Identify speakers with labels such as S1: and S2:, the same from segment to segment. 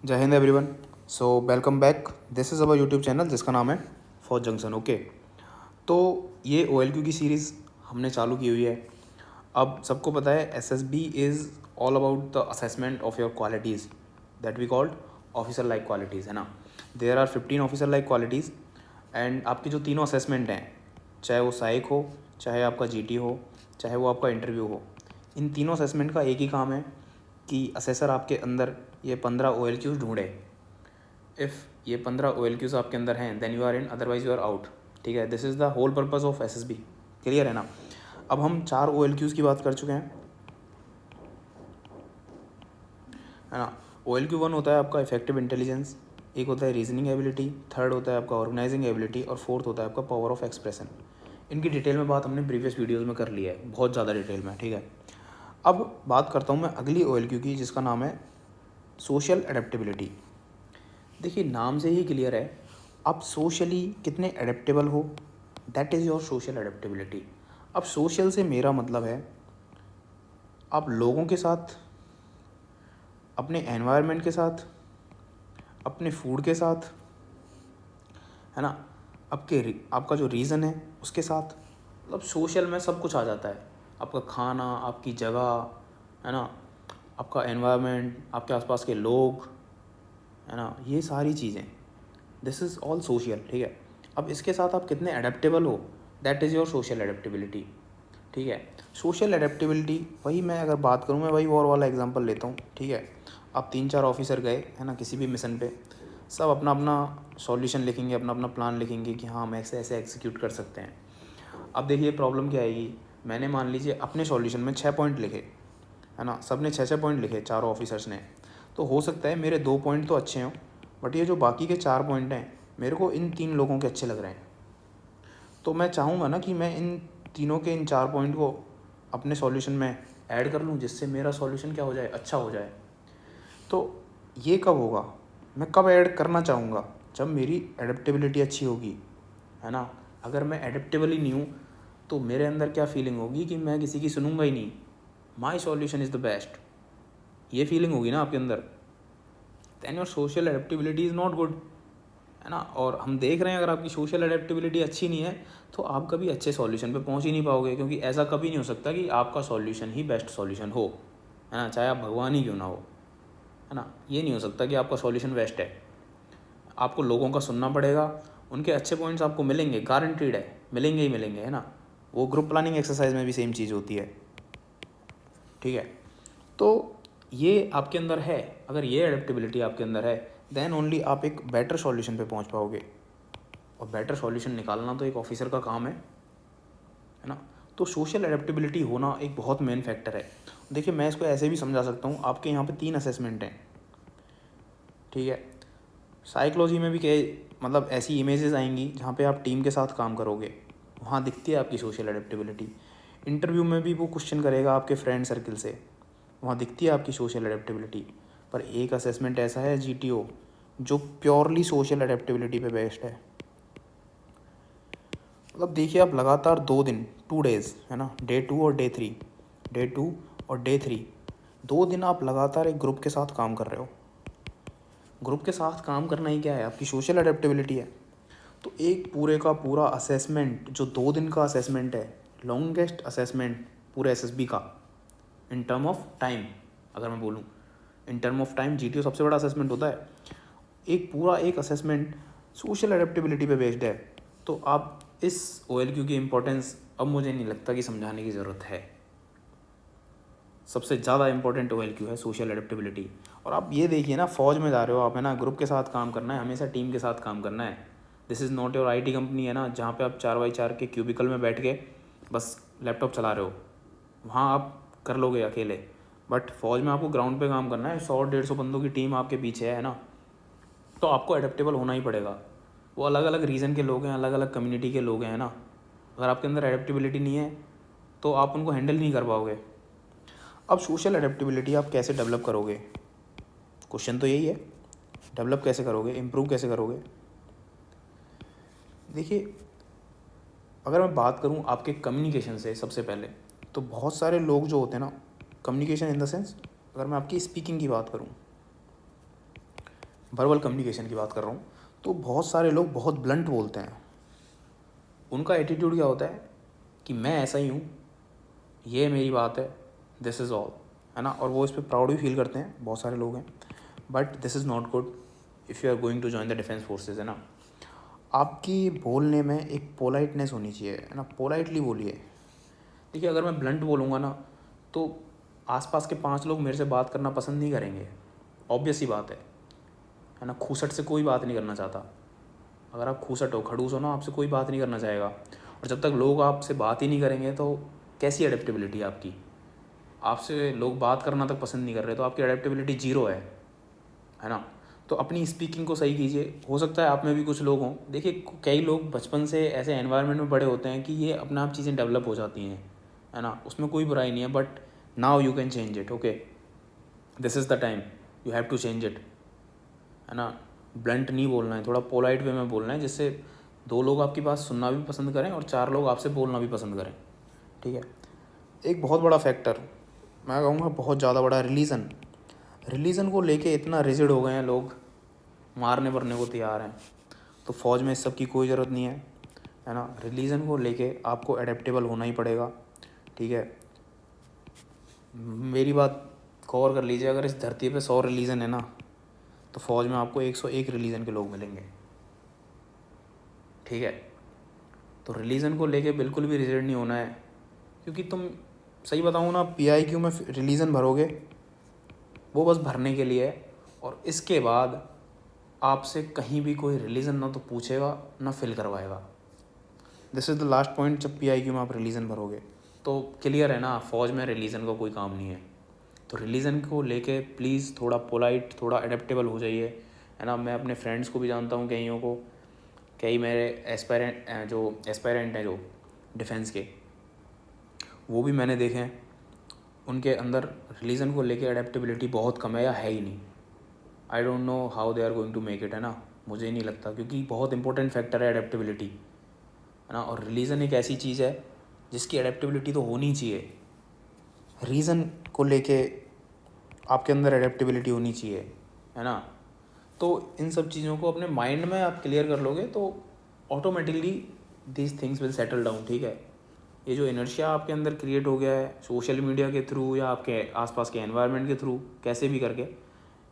S1: जय Hind everyone. So welcome back. This is our YouTube channel जिसका नाम है फौज जंक्शन। ओके, तो ये OLQ की सीरीज़ हमने चालू की हुई है। अब सबको पता है SSB is all about the assessment of your qualities that we called officer like qualities, है ना। There are 15 officer like qualities and आपकी जो तीनों असेसमेंट हैं, चाहे वो सहायक हो, चाहे आपका GT हो, चाहे वो आपका इंटरव्यू हो, इन तीनों असेसमेंट का एक ही काम है कि असेसर आपके अंदर ये 15 OLQs ढूंढे। इफ़ ये 15 OLQs आपके अंदर हैं then you are in, otherwise you are out. ठीक है, this is the whole purpose of SSB। Clear है ना। अब हम 4 OLQs की बात कर चुके हैं, है ना। OLQ 1 होता है आपका इफेक्टिव इंटेलिजेंस, एक होता है रीजनिंग एबिलिटी, थर्ड होता है आपका ऑर्गेनाइजिंग एबिलिटी और फोर्थ होता है आपका पावर ऑफ एक्सप्रेशन। इनकी डिटेल में बात हमने प्रीवियस वीडियोज़ में कर ली है, बहुत ज़्यादा डिटेल में। ठीक है, अब बात करता हूँ मैं अगली OLQ की, जिसका नाम है सोशल एडेप्टेबिलिटी। देखिए, नाम से ही क्लियर है आप सोशली कितने एडेप्टेबल हो, that is your social adaptability. अब सोशल से मेरा मतलब है आप लोगों के साथ, अपने एनवायरनमेंट के साथ, अपने फूड के साथ, है ना, आपका जो रीज़न है उसके साथ, मतलब सोशल में सब कुछ आ जाता है। आपका खाना, आपकी जगह, है ना, आपका एनवायरनमेंट, आपके आसपास के लोग, है ना, ये सारी चीज़ें, दिस इज़ ऑल सोशल। ठीक है, अब इसके साथ आप कितने एडेप्टेबल हो, that is your social adaptability. ठीक है, सोशल एडेप्टेबिलिटी वही, मैं अगर बात करूँ, मैं वही वॉर वाला एग्जांपल लेता हूँ। ठीक है, आप 3-4 ऑफिसर गए, है ना, किसी भी मिशन पे, सब अपना अपना सॉल्यूशन लिखेंगे, अपना अपना प्लान लिखेंगे कि हाँ हम ऐसे ऐसे एग्जीक्यूट कर सकते हैं। अब देखिए प्रॉब्लम क्या आएगी, मैंने मान लीजिए अपने सॉल्यूशन में 6 पॉइंट लिखे, है ना, सब ने 6-6 पॉइंट लिखे, चारों ऑफिसर्स ने। तो हो सकता है मेरे 2 पॉइंट तो अच्छे हों, बट ये जो बाकी के 4 पॉइंट हैं मेरे को इन 3 लोगों के अच्छे लग रहे हैं। तो मैं चाहूँगा ना कि मैं इन तीनों के इन 4 पॉइंट को अपने सॉल्यूशन में ऐड कर लूँ, जिससे मेरा सॉल्यूशन क्या हो जाए, अच्छा हो जाए। तो ये कब होगा, मैं कब ऐड करना चाहूँगा, जब मेरी एडेप्टेबिलिटी अच्छी होगी, है ना। अगर मैं एडेप्टेबल ही नहीं हूँ तो मेरे अंदर क्या फीलिंग होगी कि मैं किसी की सुनूंगा ही नहीं, माई सॉल्यूशन इज़ द बेस्ट, ये फीलिंग होगी ना आपके अंदर, then your social adaptability is not good, है ना। और हम देख रहे हैं अगर आपकी सोशल एडेप्टेबिलिटी अच्छी नहीं है तो आप कभी अच्छे सॉल्यूशन पे पहुंच ही नहीं पाओगे, क्योंकि ऐसा कभी नहीं हो सकता कि आपका सॉल्यूशन ही बेस्ट सॉल्यूशन हो, है ना, चाहे आप भगवान ही क्यों ना हो, है ना। ये नहीं हो सकता कि आपका सॉल्यूशन बेस्ट है। आपको लोगों का सुनना पड़ेगा, उनके अच्छे पॉइंट्स आपको मिलेंगे, गारंटीड है, मिलेंगे ही मिलेंगे, है ना। वो ग्रुप प्लानिंग एक्सरसाइज में भी सेम चीज़ होती है। ठीक है, तो ये आपके अंदर है, अगर ये एडेप्टेबिलिटी आपके अंदर है देन ओनली आप एक बेटर सॉल्यूशन पे पहुंच पाओगे, और बेटर सॉल्यूशन निकालना तो एक ऑफिसर का काम है ना। तो सोशल एडेप्टेबिलिटी होना एक बहुत मेन फैक्टर है। देखिए, मैं इसको ऐसे भी समझा सकता हूँ, आपके यहाँ पे 3 असेसमेंट हैं। ठीक है, साइकोलॉजी में भी मतलब ऐसी इमेजेस आएंगी जहाँ पे आप टीम के साथ काम करोगे, वहाँ दिखती है आपकी सोशल एडेप्टेबिलिटी। इंटरव्यू में भी वो क्वेश्चन करेगा आपके फ्रेंड सर्कल से, वहाँ दिखती है आपकी सोशल एडेप्टेबिलिटी। पर एक असेसमेंट ऐसा है GTO जो प्योरली सोशल एडेप्टेबिलिटी पे बेस्ड है। मतलब देखिए, आप लगातार 2 दिन, 2 डेज़, है ना, डे 2 और डे 3, डे 2 और डे 3, 2 दिन आप लगातार एक ग्रुप के साथ काम कर रहे हो। ग्रुप के साथ काम करना ही क्या है, आपकी सोशल एडेप्टेबिलिटी है। तो एक पूरे का पूरा असेसमेंट, जो 2 दिन का असेसमेंट है, लॉन्गेस्ट असेसमेंट पूरे SSB का, इन टर्म ऑफ टाइम अगर मैं बोलूँ, in term of time GTO सबसे बड़ा असेसमेंट होता है। एक पूरा एक असेसमेंट सोशल एडेप्टेबिलिटी पे बेस्ड है। तो आप इस OLQ की इम्पोर्टेंस अब मुझे नहीं लगता कि समझाने की ज़रूरत है। सबसे ज़्यादा इंपॉर्टेंट OLQ है सोशल एडेप्टेबिलिटी। और आप ये देखिए ना, फ़ौज में जा रहे हो आप, है ना, ग्रुप के साथ काम करना है, हमेशा टीम के साथ काम करना है। This is not your IT company, है ना, जहाँ पे आप 4x4 के क्यूबिकल में बैठ के बस लैपटॉप चला रहे हो, वहाँ आप कर लोगे अकेले। बट फौज में आपको ग्राउंड पे काम करना है, 100-150 बंदों की टीम आपके पीछे है ना। तो आपको एडेप्टेबल होना ही पड़ेगा। वो अलग अलग रीजन के लोग हैं, अलग अलग कम्युनिटी के लोग हैं, है ना। अगर आपके अंदर एडेप्टेबिलिटी नहीं है तो आप उनको हैंडल नहीं कर पाओगे। अब सोशल एडेप्टेबिलिटी आप कैसे डेवलप करोगे, क्वेश्चन तो यही है, डेवलप कैसे करोगे, इम्प्रूव कैसे करोगे। देखिए, अगर मैं बात करूँ आपके कम्युनिकेशन से, सबसे पहले तो बहुत सारे लोग जो होते हैं ना, कम्युनिकेशन इन द सेंस, अगर मैं आपकी स्पीकिंग की बात करूँ, वर्बल कम्युनिकेशन की बात कर रहा हूँ, तो बहुत सारे लोग बहुत ब्लंट बोलते हैं। उनका एटीट्यूड क्या होता है कि मैं ऐसा ही हूँ, ये मेरी बात है, दिस इज़ ऑल, है ना। और वो इस पर प्राउड भी फील करते हैं, बहुत सारे लोग हैं। But this is not good if you are going to join the defence forces, है ना। आपकी बोलने में एक पोलाइटनेस होनी चाहिए, है ना। पोलाइटली बोलिए। देखिए, अगर मैं ब्लंट बोलूँगा ना, तो आसपास के 5 लोग मेरे से बात करना पसंद नहीं करेंगे, ऑब्वियस सी बात है ना। खूसट से कोई बात नहीं करना चाहता। अगर आप खूसट हो, खड़ूस हो ना, आपसे कोई बात नहीं करना चाहेगा। और जब तक लोग आपसे बात ही नहीं करेंगे तो कैसी एडेप्टेबिलिटी आपकी। आपसे लोग बात करना तक पसंद नहीं कर रहे तो आपकी एडेप्टेबिलिटी जीरो है ना। तो अपनी स्पीकिंग को सही कीजिए। हो सकता है आप में भी कुछ लोग हों, देखिए कई लोग बचपन से ऐसे एनवायरनमेंट में बड़े होते हैं कि ये अपने आप चीज़ें डेवलप हो जाती हैं, है ना। उसमें कोई बुराई नहीं है, but now you can change it. Okay, this is the time, you have to change it, है ना। ब्लंट नहीं बोलना है, थोड़ा पोलाइट वे में बोलना है, जिससे 2 लोग आपकी बात सुनना भी पसंद करें और 4 लोग आपसे बोलना भी पसंद करें, ठीक है। एक बहुत बड़ा फैक्टर, मैं कहूँगा बहुत ज़्यादा बड़ा, रिलीजन को लेके इतना रिजिड हो गए हैं लोग, मारने पड़ने को तैयार हैं। तो फ़ौज में इस सब की कोई ज़रूरत नहीं है ना। रिलीजन को लेके आपको एडेप्टेबल होना ही पड़ेगा, ठीक है। मेरी बात गौर कर लीजिए, अगर इस धरती पे 100 रिलीजन है ना, तो फ़ौज में आपको 101 रिलीजन के लोग मिलेंगे, ठीक है। तो रिलीजन को लेके बिल्कुल भी रिजिड नहीं होना है, क्योंकि तुम, सही बताऊँ ना, PIQ में रिलीजन भरोगे वो बस भरने के लिए है। और इसके बाद आपसे कहीं भी कोई रिलीजन ना तो पूछेगा ना फिल करवाएगा। This is the last point. जब PIQ में आप रिलीजन भरोगे तो क्लियर है ना, फ़ौज में रिलीजन का कोई काम नहीं है। तो रिलीजन को लेके प्लीज़ थोड़ा पोलाइट, थोड़ा एडेप्टेबल हो जाइए, है ना। मैं अपने फ्रेंड्स को भी जानता हूँ, कईयों को, कई मेरे एस्पायरेंट हैं जो डिफेंस के, वो भी मैंने देखे हैं। उनके अंदर रिलीजन को लेके एडेप्टेबिलिटी बहुत कम है या है ही नहीं। I don't know how they are going to make it, है ना। मुझे नहीं लगता, क्योंकि बहुत इंपॉर्टेंट फैक्टर है एडेप्टेबिलिटी, है ना। और रिलीजन एक ऐसी चीज़ है जिसकी एडेप्टेबिलिटी तो होनी चाहिए। रीज़न को लेके आपके अंदर एडेप्टेबिलिटी होनी चाहिए, है ना। तो इन सब चीज़ों को अपने माइंड में आप क्लियर कर लोगे तो automatically these things will settle down, ठीक है। ये जो इनर्शिया आपके अंदर क्रिएट हो गया है सोशल मीडिया के थ्रू या आपके आसपास के एनवायरनमेंट के थ्रू, कैसे भी करके,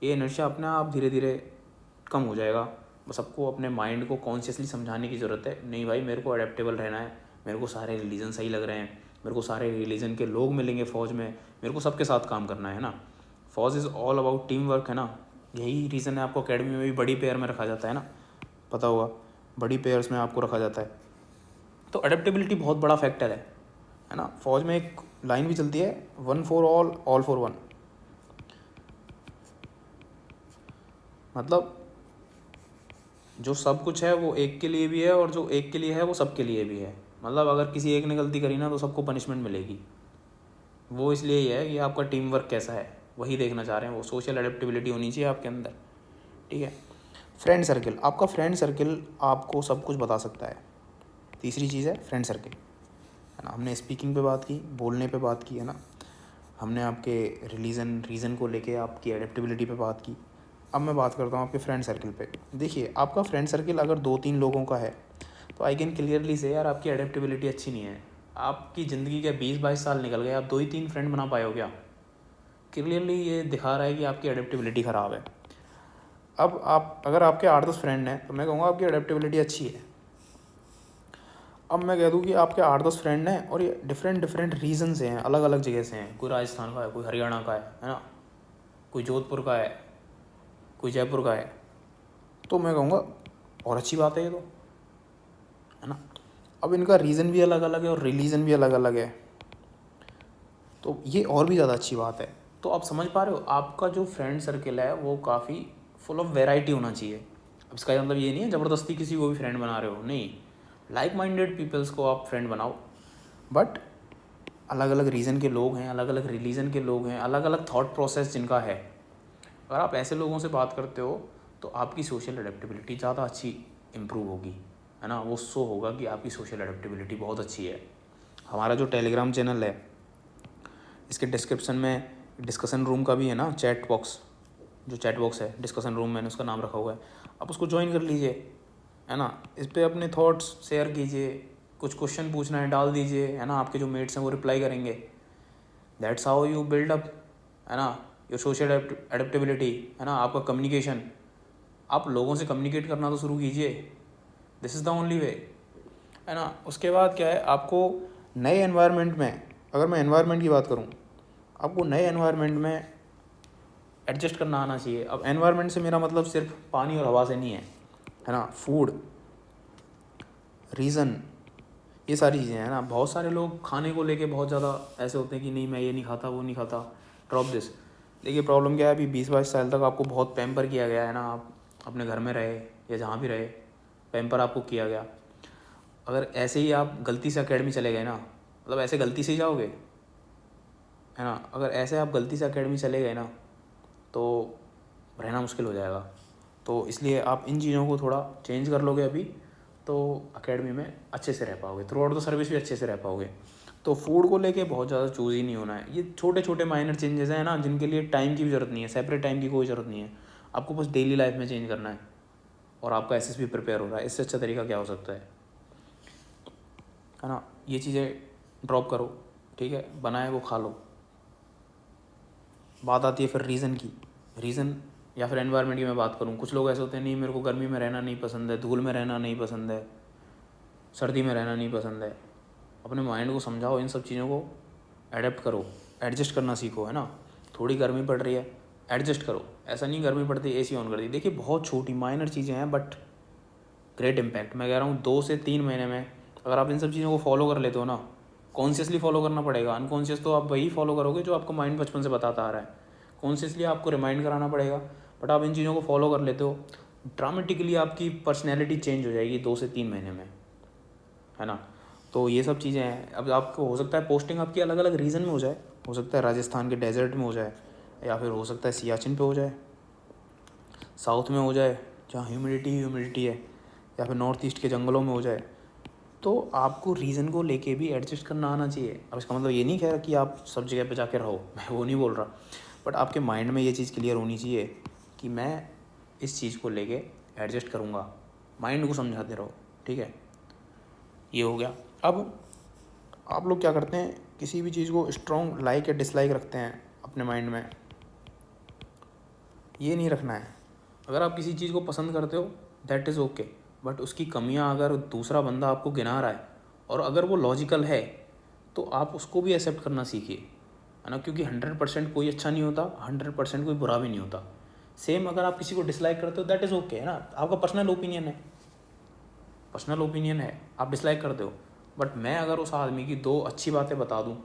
S1: ये इनर्शिया अपने आप धीरे धीरे कम हो जाएगा। बस आपको अपने माइंड को कॉन्शियसली समझाने की ज़रूरत है, नहीं भाई मेरे को अडेप्टेबल रहना है, मेरे को सारे रिलीजन सही लग रहे हैं, मेरे को सारे रिलीजन के लोग मिलेंगे फ़ौज में, मेरे को सबके साथ काम करना है ना। फ़ौज is all about team work, है ना। यही रीज़न है आपको अकेडमी में भी बड़ी पेयर में रखा जाता है ना, पता होगा, बड़ी पेयर्स में आपको रखा जाता है। तो अडेप्टेबिलिटी बहुत बड़ा फैक्टर है ना। फ़ौज में एक लाइन भी चलती है, 1 for all for one। मतलब जो सब कुछ है वो एक के लिए भी है और जो एक के लिए है वो सबके लिए भी है। मतलब अगर किसी एक ने गलती करी ना तो सबको पनिशमेंट मिलेगी। वो इसलिए ही है कि आपका टीम वर्क कैसा है, वही देखना चाह रहे हैं। वो सोशल एडेप्टेबिलिटी होनी चाहिए आपके अंदर, ठीक है। फ्रेंड सर्किल, आपका फ्रेंड सर्किल आपको सब कुछ बता सकता है। तीसरी चीज़ है फ्रेंड सर्किल, है ना। हमने स्पीकिंग पे बात की, बोलने पे बात की, है ना। हमने आपके रीज़न को लेके आपकी एडेप्टेबिलिटी पे बात की। अब मैं बात करता हूँ आपके फ्रेंड सर्किल पे। देखिए, आपका फ्रेंड सर्किल अगर 2-3 लोगों का है तो आई कैन क्लियरली से, यार आपकी एडेप्टेबिलिटी अच्छी नहीं है। आपकी ज़िंदगी के 20-22 साल निकल गए, आप 2 ही 3 फ्रेंड बना पाए हो क्या? क्लियरली ये दिखा रहा है कि आपकी एडेप्टेबिलिटी ख़राब है। अब आप, अगर आपके 8-10 फ्रेंड हैं तो मैं कहूँगा आपकी एडेप्टेबिलिटी अच्छी है। अब मैं कह दूँ कि आपके 8-10 फ्रेंड हैं और ये डिफरेंट रीज़न से हैं, अलग अलग जगह से हैं। कोई राजस्थान का है, कोई हरियाणा का है ना, कोई जोधपुर का है, कोई जयपुर का है। तो मैं कहूँगा और अच्छी बात है ये तो, है ना। अब इनका रीज़न भी अलग अलग है और रिलीजन भी अलग अलग है, तो ये और भी ज़्यादा अच्छी बात है। तो आप समझ पा रहे हो, आपका जो फ्रेंड सर्किल है वो काफ़ी फुल ऑफ वेराइटी होना चाहिए। अब इसका मतलब ये नहीं है ज़बरदस्ती किसी को भी फ्रेंड बना रहे हो, नहीं। लाइक माइंडेड पीपल्स को आप फ्रेंड बनाओ, बट अलग अलग रीज़न के लोग हैं, अलग अलग रिलीजन के लोग हैं, अलग अलग थॉट प्रोसेस जिनका है। अगर आप ऐसे लोगों से बात करते हो तो आपकी सोशल एडेप्टेबिलिटी ज़्यादा अच्छी इम्प्रूव होगी, है ना। वो शो होगा कि आपकी सोशल एडेप्टेबिलिटी बहुत अच्छी है। हमारा जो टेलीग्राम चैनल है, इसके डिस्क्रिप्शन में डिस्कशन रूम का भी है ना, चैट बॉक्स, जो चैट बॉक्स है, डिस्कशन रूम मैंने उसका नाम रखा हुआ है, आप उसको ज्वाइन कर लीजिए, है ना। इस पर अपने थॉट्स शेयर कीजिए, कुछ क्वेश्चन पूछना है डाल दीजिए, है ना। आपके जो मेट्स हैं वो रिप्लाई करेंगे। That's how you build up, है ना, योर सोशल एडेप्टेबिलिटी, है ना। आपका कम्युनिकेशन, आप लोगों से कम्युनिकेट करना तो शुरू कीजिए, this is the only way, है ना। उसके बाद क्या है, आपको नए एनवायरनमेंट में, अगर मैं एनवायरनमेंट की बात करूँ, आपको नए एनवायरनमेंट में एडजस्ट करना आना चाहिए। अब एनवायरनमेंट से मेरा मतलब सिर्फ पानी और हवा से नहीं है ना। फूड, रीज़न, ये सारी चीज़ें हैं ना। बहुत सारे लोग खाने को लेके बहुत ज़्यादा ऐसे होते हैं कि नहीं मैं ये नहीं खाता, वो नहीं खाता, ड्रॉप दिस। देखिए प्रॉब्लम क्या है, अभी 20-22 साल तक आपको बहुत पैम्पर किया गया है ना। आप अपने घर में रहे या जहाँ भी रहे, पैम्पर आपको किया गया। अगर ऐसे ही आप गलती से एकेडमी चले गए ना, मतलब ऐसे गलती से ही जाओगे, है ना। अगर ऐसे आप गलती से एकेडमी चले गए ना तो रहना मुश्किल हो जाएगा। तो इसलिए आप इन चीज़ों को थोड़ा चेंज कर लोगे अभी, तो एकेडमी में अच्छे से रह पाओगे, थ्रू आउट द सर्विस भी अच्छे से रह पाओगे। तो फूड को लेके बहुत ज़्यादा चूज़ ही नहीं होना है। ये छोटे छोटे माइनर चेंजेस हैं ना, जिनके लिए टाइम की भी ज़रूरत नहीं है, सेपरेट टाइम की कोई ज़रूरत नहीं है। आपको बस डेली लाइफ में चेंज करना है, और आपका एसएसबी प्रिपेयर हो रहा है। इससे अच्छा तरीका क्या हो सकता है ना। ये चीज़ें ड्रॉप करो, ठीक है, बनाए वो खा लो। बात आती है फिर रीज़न की, रीज़न या फिर एनवायरनमेंट की मैं बात करूँ। कुछ लोग ऐसे होते हैं, नहीं मेरे को गर्मी में रहना नहीं पसंद है, धूल में रहना नहीं पसंद है, सर्दी में रहना नहीं पसंद है। अपने माइंड को समझाओ, इन सब चीज़ों को एडेप्ट करो, एडजस्ट करना सीखो, है ना। थोड़ी गर्मी पड़ रही है, एडजस्ट करो। ऐसा नहीं गर्मी पड़ती एसी ऑन कर दी। देखिए बहुत छोटी माइनर चीज़ें हैं बट ग्रेट इम्पैक्ट। मैं कह रहा हूँ 2 से 3 महीने में अगर आप इन सब चीज़ों को फॉलो कर लेते हो ना, कॉन्शियसली फॉलो करना पड़ेगा, अनकॉन्शियस तो आप वही फॉलो करोगे जो आपका माइंड बचपन से बताता आ रहा है। कॉन्शियसली आपको रिमाइंड कराना पड़ेगा, बट आप इन चीज़ों को फॉलो कर लेते हो, ड्रामेटिकली आपकी पर्सनैलिटी चेंज हो जाएगी 2 से 3 महीने में, है ना। तो ये सब चीज़ें हैं। अब आपको हो सकता है पोस्टिंग आपकी अलग अलग रीजन में हो जाए, हो सकता है राजस्थान के डेजर्ट में हो जाए, या फिर हो सकता है सियाचिन पे हो जाए, साउथ में हो जाए जहाँ ह्यूमिडिटी है, या फिर नॉर्थ ईस्ट के जंगलों में हो जाए। तो आपको रीज़न को लेके भी एडजस्ट करना आना चाहिए। अब इसका मतलब ये नहीं कह रहा कि आप सब जगह पे जाके रहो, मैं वो नहीं बोल रहा, बट आपके माइंड में ये चीज़ क्लियर होनी चाहिए कि मैं इस चीज़ को लेके एडजस्ट करूँगा। माइंड को समझाते रहो, ठीक है। ये हो गया। अब आप लोग क्या करते हैं, किसी भी चीज़ को स्ट्रॉन्ग लाइक या डिसलाइक रखते हैं अपने माइंड में, ये नहीं रखना है। अगर आप किसी चीज़ को पसंद करते हो दैट इज़ ओके, बट उसकी कमियां अगर दूसरा बंदा आपको गिना रहा है और अगर वो लॉजिकल है तो आप उसको भी एक्सेप्ट करना सीखिए, है ना। क्योंकि 100% कोई अच्छा नहीं होता, 100% कोई बुरा भी नहीं होता। सेम अगर आप किसी को डिसलाइक करते हो दैट इज़ ओके, है ना। आपका पर्सनल ओपिनियन है, आप डिसलाइक करते हो, बट मैं अगर उस आदमी की 2 अच्छी बातें बता दूँ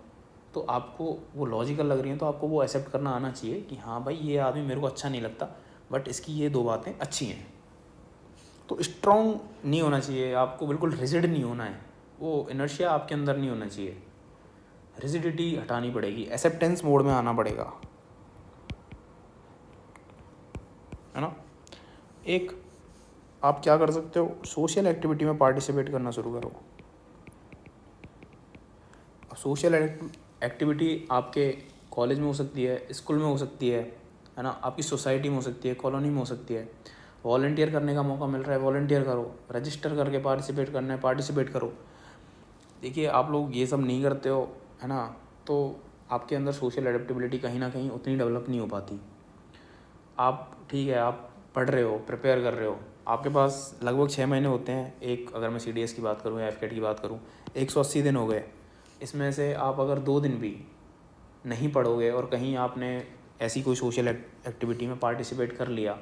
S1: तो आपको वो लॉजिकल लग रही हैं, तो आपको वो एक्सेप्ट करना आना चाहिए कि हाँ भाई ये आदमी मेरे को अच्छा नहीं लगता, बट इसकी ये 2 बातें अच्छी हैं। तो स्ट्रॉन्ग नहीं होना चाहिए आपको, बिल्कुल रिजिड नहीं होना है, वो इनर्शिया आपके अंदर नहीं होना चाहिए। रिजिडिटी हटानी पड़ेगी, एक्सेप्टेंस मोड में आना पड़ेगा, है ना। एक आप क्या कर सकते हो, सोशल एक्टिविटी में पार्टिसिपेट करना शुरू करो। सोशल एक्टिविटी आपके कॉलेज में हो सकती है, स्कूल में हो सकती है ना, आपकी सोसाइटी में हो सकती है, कॉलोनी में हो सकती है। वॉलंटियर करने का मौका मिल रहा है, वॉलंटियर करो। रजिस्टर करके पार्टिसिपेट करना है, पार्टिसिपेट करो। देखिए आप लोग ये सब नहीं करते हो, है ना, तो आपके अंदर सोशल एडेप्टेबिलिटी कहीं ना कहीं उतनी डेवलप नहीं हो पाती। आप ठीक है, आप पढ़ रहे हो, प्रिपेयर कर रहे हो, आपके पास लगभग 6 महीने होते हैं। एक अगर मैं CDS की बात करूँ या FCAT की बात करूँ, 180 दिन हो गए। इसमें से आप अगर 2 दिन भी नहीं पढ़ोगे और कहीं आपने ऐसी कोई सोशल एक्टिविटी में पार्टिसिपेट कर लिया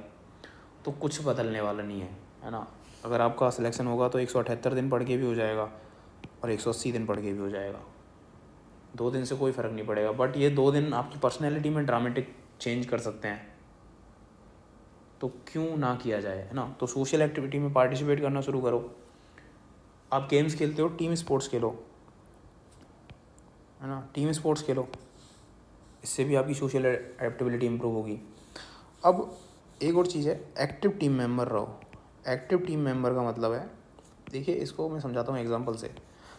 S1: तो कुछ बदलने वाला नहीं है ना। अगर आपका सिलेक्शन होगा तो 178 दिन पढ़ के भी हो जाएगा और 180 दिन पढ़ के भी हो जाएगा। 2 दिन से कोई फ़र्क नहीं पड़ेगा, बट ये 2 दिन आपकी पर्सनैलिटी में ड्रामेटिक चेंज कर सकते हैं, तो क्यों ना किया जाए, है ना। तो सोशल एक्टिविटी में पार्टिसिपेट करना शुरू करो। आप गेम्स खेलते हो, टीम स्पोर्ट्स खेलो, है ना, टीम स्पोर्ट्स खेलो, इससे भी आपकी सोशल एडेप्टेबिलिटी इंप्रूव होगी। अब एक और चीज़ है, एक्टिव टीम मेंबर रहो। एक्टिव टीम मेंबर का मतलब है, देखिए इसको मैं समझाता हूँ एग्जांपल से।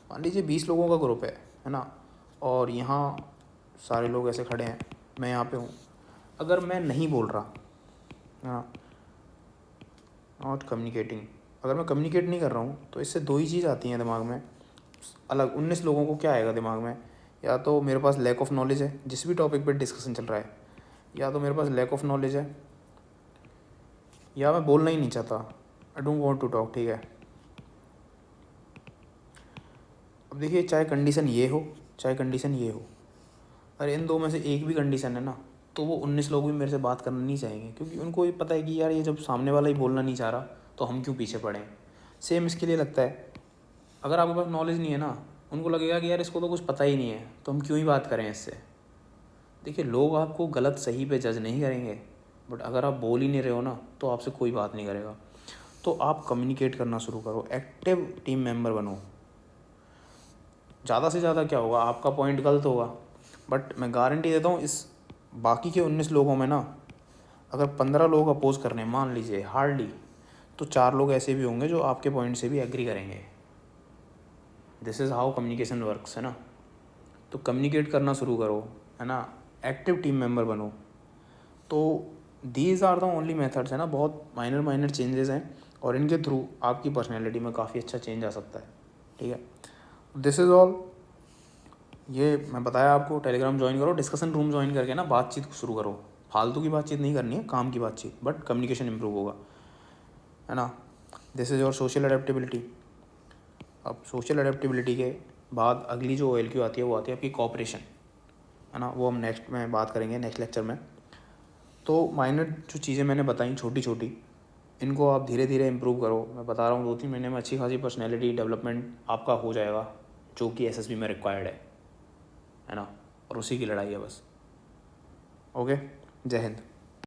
S1: मान लीजिए 20 लोगों का ग्रुप है ना, और यहाँ सारे लोग ऐसे खड़े हैं, मैं यहाँ पे हूँ। अगर मैं नहीं बोल रहा, है ना, नॉट कम्युनिकेटिंग। अगर मैं कम्युनिकेट नहीं कर रहा हूँ तो इससे दो ही चीज़ आती हैं दिमाग में। अलग 19 लोगों को क्या आएगा दिमाग में, या तो मेरे पास लैक ऑफ नॉलेज है जिस भी टॉपिक पर डिस्कशन चल रहा है, या तो मेरे पास लैक ऑफ नॉलेज है, या मैं बोलना ही नहीं चाहता, I don't want to talk. ठीक है, अब देखिए चाहे कंडीशन ये हो चाहे कंडीशन ये हो, अगर इन दो में से एक भी कंडीशन है ना, तो वो 19 लोग भी मेरे से बात करना नहीं चाहेंगे, क्योंकि उनको ये पता है कि यार ये जब सामने वाला ही बोलना नहीं चाह रहा तो हम क्यों पीछे पड़े। सेम इसके लिए लगता है, अगर आपके पास नॉलेज नहीं है ना, उनको लगेगा कि यार इसको तो कुछ पता ही नहीं है तो हम क्यों ही बात करें इससे। देखिए लोग आपको गलत सही पे जज नहीं करेंगे, बट अगर आप बोल ही नहीं रहे हो ना तो आपसे कोई बात नहीं करेगा। तो आप कम्युनिकेट करना शुरू करो, एक्टिव टीम मेंबर बनो। ज़्यादा से ज़्यादा क्या होगा, आपका पॉइंट गलत होगा, बट मैं गारंटी देता हूँ इस बाकी के 19 लोगों में ना, अगर 15 लोग अपोज कर रहे हैं मान लीजिए हार्डली, तो 4 लोग ऐसे भी होंगे जो आपके पॉइंट से भी एग्री करेंगे। This is how communication works, है ना। तो कम्युनिकेट करना शुरू करो, है ना, एक्टिव टीम मेंबर बनो। तो these are the only methods, है ना, बहुत माइनर माइनर चेंजेस हैं और इनके थ्रू आपकी पर्सनैलिटी में काफ़ी अच्छा चेंज आ सकता है। ठीक है, दिस इज़ ऑल। ये मैं बताया आपको, टेलीग्राम ज्वाइन करो, डिस्कशन रूम ज्वाइन करके ना बातचीत शुरू करो। फालतू की बातचीत नहीं करनी है, काम की बातचीत, बट कम्युनिकेशन इंप्रूव होगा, है ना। This is your social adaptability. अब सोशल अडेप्टेबिलिटी के बाद अगली जो OLQ आती है वो आती है आपकी कॉपरेशन, है ना, वो हम नेक्स्ट में बात करेंगे, नेक्स्ट लेक्चर में। तो माइनर जो चीज़ें मैंने बताई छोटी छोटी, इनको आप धीरे धीरे इम्प्रूव करो। मैं बता रहा हूँ 2-3 महीने में अच्छी खासी पर्सनैलिटी डेवलपमेंट आपका हो जाएगा, जो कि SSB में रिक्वायर्ड है ना, और उसी की लड़ाई है बस। ओके, जय हिंद।